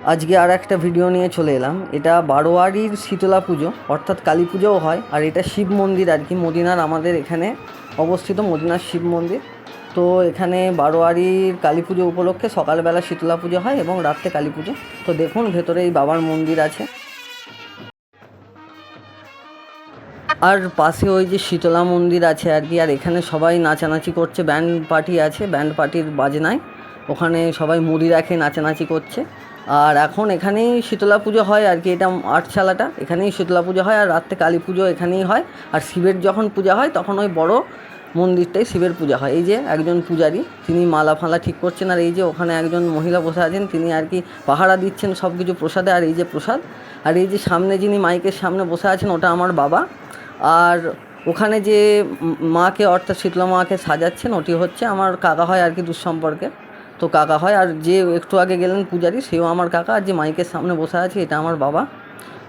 আজকে আর একটা ভিডিও নিয়ে চলে এলাম। এটা বারোয়ারির শীতলা পুজো অর্থাৎ কালী পুজোও হয়, আর এটা শিব মন্দির আর কি, মদিনার আমাদের এখানে অবস্থিত মদিনার শিব মন্দির। তো এখানে বারোয়ারির কালী পুজো উপলক্ষে সকালবেলা শীতলা পুজো হয় এবং রাত্রে কালী পুজো। তো দেখুন ভেতরে এই বাবার মন্দির আছে, আর পাশে ওই যে শীতলা মন্দির আছে আর কি। আর এখানে সবাই নাচানাচি করছে, ব্যান্ড পার্টি আছে, ব্যান্ড পার্টির বাজনায় ওখানে সবাই মুড়ি রাখে নাচানাচি করছে। আর এখন এখানেই শীতলা পুজো হয় আর কি, এটা আটচালাটা, এখানেই শীতলা পুজো হয় আর রাত্রে কালী পুজো এখানেই হয়। আর শিবের যখন পূজা হয় তখন ওই বড় মন্দিরটাই শিবের পূজা হয়। এই যে একজন পূজারী, তিনি মালা ফালা ঠিক করছেন, আর এই যে ওখানে একজন মহিলা বসে আছেন, তিনি আর কি পাহারা দিচ্ছেন সব কিছু প্রসাদে। আর এই যে প্রসাদ, আর এই যে সামনে যিনি মাইকের সামনে বসে আছেন ওটা আমার বাবা। আর ওখানে যে মাকে অর্থাৎ শীতলা মাকে সাজাচ্ছেন ওটি হচ্ছে আমার কাকা হয় আর কি, দুঃসম্পর্কে তো কাকা হয়। আর যে একটু আগে গেলেন পূজারি, সেও আমার কাকা। আর যে মাইকের সামনে বসে আছে এটা আমার বাবা।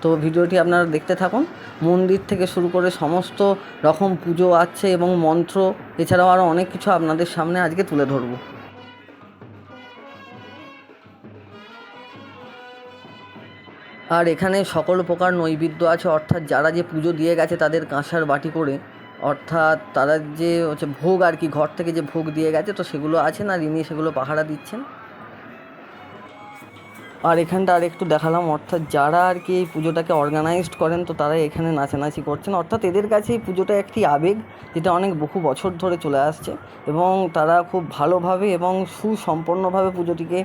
তো ভিডিওটি আপনারা দেখতে থাকুন। মন্দির থেকে শুরু করে সমস্ত রকম পুজো আছে এবং মন্ত্র, এছাড়াও আরও অনেক কিছু আপনাদের সামনে আজকে তুলে ধরব। আর এখানে সকল প্রকার নৈবেদ্য আছে, অর্থাৎ যারা যে পুজো দিয়ে গেছে তাদের কাঁসার বাটি করে, অর্থাৎ তারা যে হচ্ছে ভোগ আর কি, ঘর থেকে যে ভোগ দিয়ে গেছে তো সেগুলো আছে, না ইনি সেগুলো পাহারা দিচ্ছেন। আর এখানটা আর একটু দেখালাম, অর্থাৎ যারা আর কি এই পুজোটাকে অর্গানাইজড করেন তো তারা এখানে নাচানাচি করছেন। অর্থাৎ এদের কাছে এই পুজোটা একটি আবেগ, যেটা অনেক বহু বছর ধরে চলে আসছে এবং তারা খুব ভালোভাবে এবং সুসম্পন্নভাবে পুজোটিকে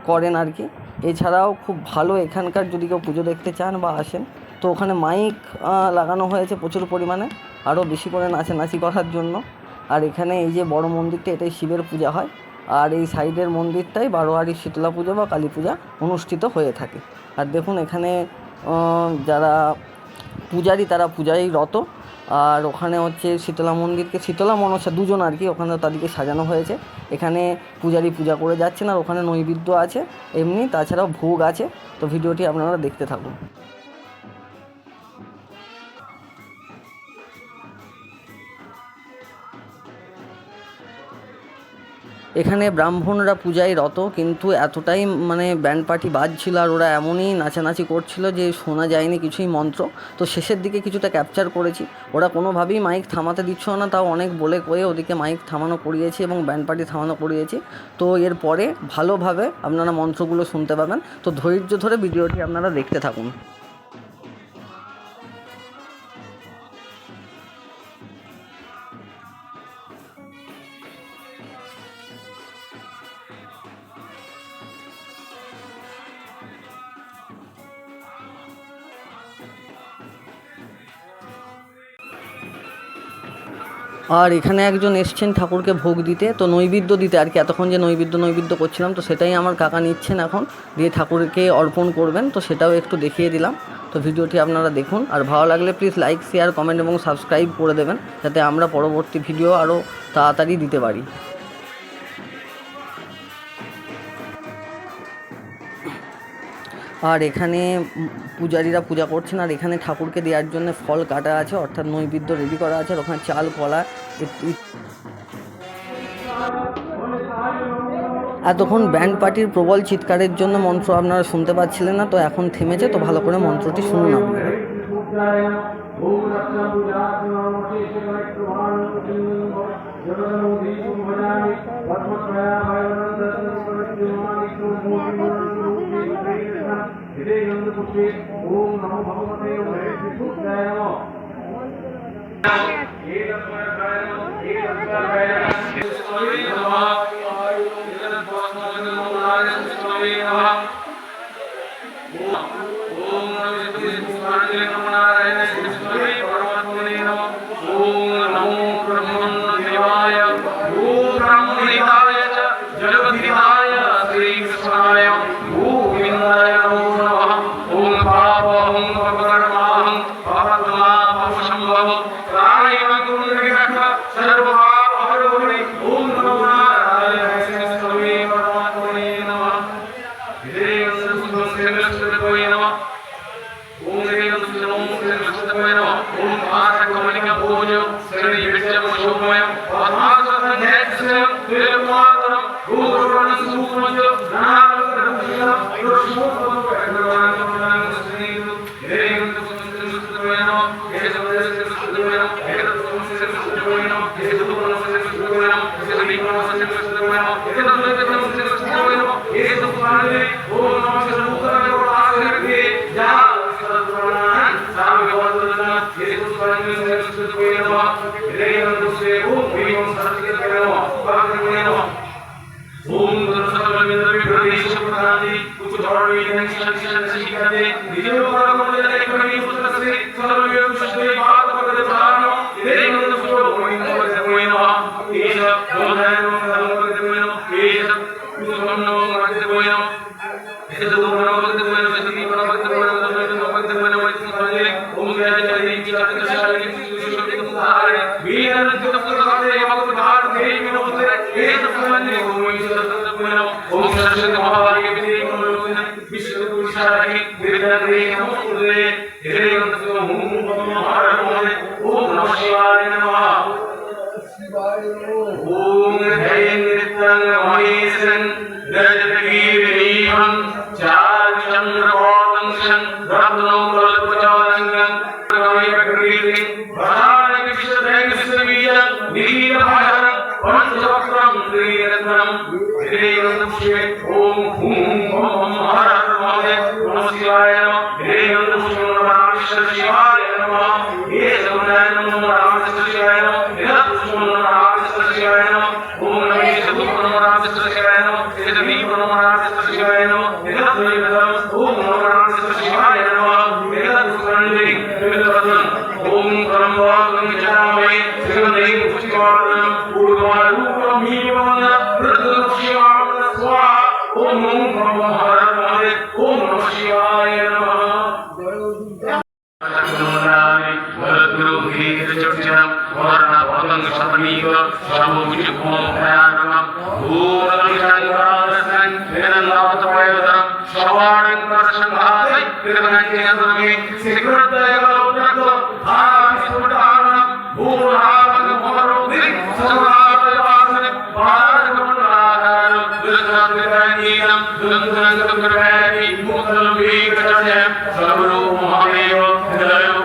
করেন আর কি। এছাড়াও খুব ভালো এখানকার, যদি কেউ পুজো দেখতে চান বা আসেন তো ওখানে মাইক লাগানো হয়েছে প্রচুর পরিমাণে, আরও বেশি করে নাচানাচি করার জন্য। আর এখানে এই যে বড় মন্দিরটা, এটাই শিবের পূজা হয়, আর এই সাইডের মন্দিরটাই বারোয়ারি শীতলা পুজো বা কালী পূজা অনুষ্ঠিত হয়ে থাকে। আর দেখুন এখানে যারা পূজারী তারা পূজায় রত, আর ওখানে হচ্ছে শীতলা মন্দিরকে শীতলা মনসা দুজন আর কি, ওখানে তাদেরকে সাজানো হয়েছে। এখানে পূজারী পূজা করে যাচ্ছেন, আর ওখানে নৈবেদ্য আছে এমনি, তাছাড়াও ভোগ আছে। তো ভিডিওটি আপনারা দেখতে থাকুন। এখানে ব্রাহ্মণরা পূজায় রত, কিন্তু এতটাই মানে ব্যান্ড পার্টি বাজছিল আর ওরা এমনই নাচানাচি করছিল যে শোনা যায়নি কিছুই মন্ত্র। তো শেষের দিকে কিছুটা ক্যাপচার করেছি। ওরা কোনোভাবেই মাইক থামাতে দিচ্ছিল না, তাও অনেক বলে কয়ে ওদিকে মাইক থামানো করিয়েছি এবং ব্যান্ড পার্টি থামানো করিয়েছি। তো এরপরে ভালোভাবে আপনারা মন্ত্রগুলো শুনতে পাবেন। তো ধৈর্য ধরে ভিডিওটি আপনারা দেখতে থাকুন। আর এখানে একজন এসছেন ঠাকুরকে ভোগ দিতে, তো নৈবেদ্য দিতে আর কি। এতক্ষণ যে নৈবেদ্য করছিলাম তো সেটাই আমার কাকা নিচ্ছেন এখন, দিয়ে ঠাকুরকে অর্পণ করবেন, তো সেটাও একটু দেখিয়ে দিলাম। তো ভিডিওটি আপনারা দেখুন, আর ভালো লাগলে প্লিজ লাইক, শেয়ার, কমেন্ট এবং সাবস্ক্রাইব করে দেবেন, যাতে আমরা পরবর্তী ভিডিও আরও তাড়াতাড়ি দিতে পারি। আর এখানে পূজারীরা পূজা করছেন, আর এখানে ঠাকুরকে দেওয়ার জন্য ফল কাটা আছে, অর্থাৎ নৈবেদ্য রেডি করা আছে, আর ওখানে চাল, কলা। এতক্ষণ ব্যান্ড পার্টির প্রবল চিৎকারের জন্য মন্ত্র আপনারা শুনতে পাচ্ছিলেন না, তো এখন থেমেছে, তো ভালো করে মন্ত্রটি শুনুন আপনারা। ओम नमः सर्वभूतानां सर्वभूतानां जहाँ सर्वप्रणाम सामने वाला ये सुस्वामी से सुस्वामी नमः रेयन दुसे ओम भीम सरस्वती नमः पार्वती नमः ओम सर्वसर्वमिंद्र विप्रदेश प्रदानि कुछ धर्मी शक्ति शिखाते विजय परम जय कवि पुत्रसे सर्वयोग सृष्टि पाद पकड़े प्राणो रेयन दुसे ओम नमः ईश दोधायन नमः ईश कुसुम नमः भगवते नमः ईश दोधायन नमः भगवते नमः सती भगवते नमः भगवते नमः ओम जय जय की चक्र शालिनी सुशोभित मुखारे वीर तपस्वारे भगवत भार देवी नमस्ते हे तपस्वारे ओम ईश्वर नमः ओम सरस्वती महाभागे विदे मनोरंजन विश्व पुरुषारे वेदने नमस्ते हे नमः ओम नमः शिवाय नमः ओम जय नित्यं महेशन रजतगीरीहं चार चंद्रवातं शन रत्नो कल्पचारंगं प्रगमयकृतिं भराणि विश्वदेव विश्ववीरं नीलभयरं पंचवक्त्रं त्रिरत्नं श्रीगन्धपुष्पे ओम ओम हर हर महादेव नमः शिवाय नमः श्रीगन्धपुष्पे नमः शिवाय नमः हे समुदाय नमः रामकृष्ण शिवाय नमः शिवाय नमः ओम नमः शिवाय नमः शिवाय नमः दीप नमः शिवाय नमः ओम नमः शिवाय नमः ओम परमवागं जनामय सुगंधि पुष्पवाणं पूर्वारूपं मीवं प्रदक्षिणां स्वाहा ओम नमः हर महादेव ओम नमः शिवाय नमः भरद्रुभीरचर्चनम् वर्णपतंग शतमीक शमुचिभूमभयानकम् भूरलङ्कारसन् निरन्दातपयोधरम् शवाणङ्करसङ्घातै कृतगञ्जनधर्मे शिखरदयगलोत्रक्तम् आविस्फुटानम् भूराभगमोहरोधिं सदारयवासनिम् भारतमण्डलाकारम् दुरन्तरङ्गीनम् दुरन्तरङ्गकरवेणि मुक्तलम्बीकचर्यम् सर्वरूपमहमेव हृदयं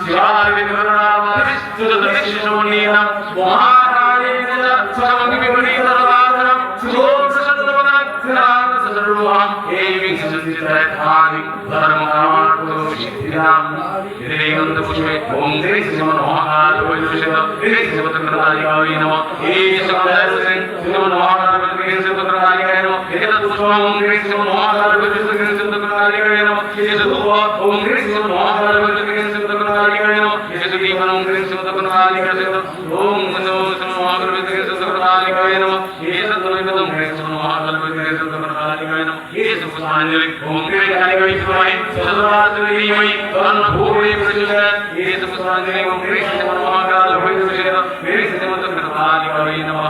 शिवाय विग्रहावरिष्ठुतदर्शिशमुनीनं महाकालेन च समग्विपरीतरदाधरं सुप्रसन्नवदनं सर्वं एवं संचितयथानि धर्मकामार्थोषिद्धिनां हृदयगन्धपुष्पे ॐ श्री श्रीमन्महाकालवैदुषित श्री शिवतक्रदायिकाय नमः हे सकलदर्शन श्रीमन्महाकालवैदुषित शिवतक्रदायिकाय नमः एतत्पुष्पं ॐ श्री श्रीमन्महाकालवैदुषित शिवतक्रदायिकाय नमः हे सदुवा ॐ श्री श्रीमन्महाकालवैदुषित शिवतक्रदायिकाय नमः हे सदीपनं ॐ श्री शिवतक्रदायिकाय नमः ॐ नमो श्रीमन्महाकालवैदुषित शिवतक्रदायिकाय नमः हे सद्वैतं श्री श्रीमन्महाकालवैदुषित शिवतक्रदायिकाय नमः हे सुपुष्पाञ्जलि ॐ श्री कालिकाय शिवाय सदाशिवमयि अन्नभूमि प्रचोदयात् हे सुपुष्पाञ्जलि ॐ श्री श्रीमन्महाकालवैदुषित श्री श्रीमतक्रदायिकाय नमः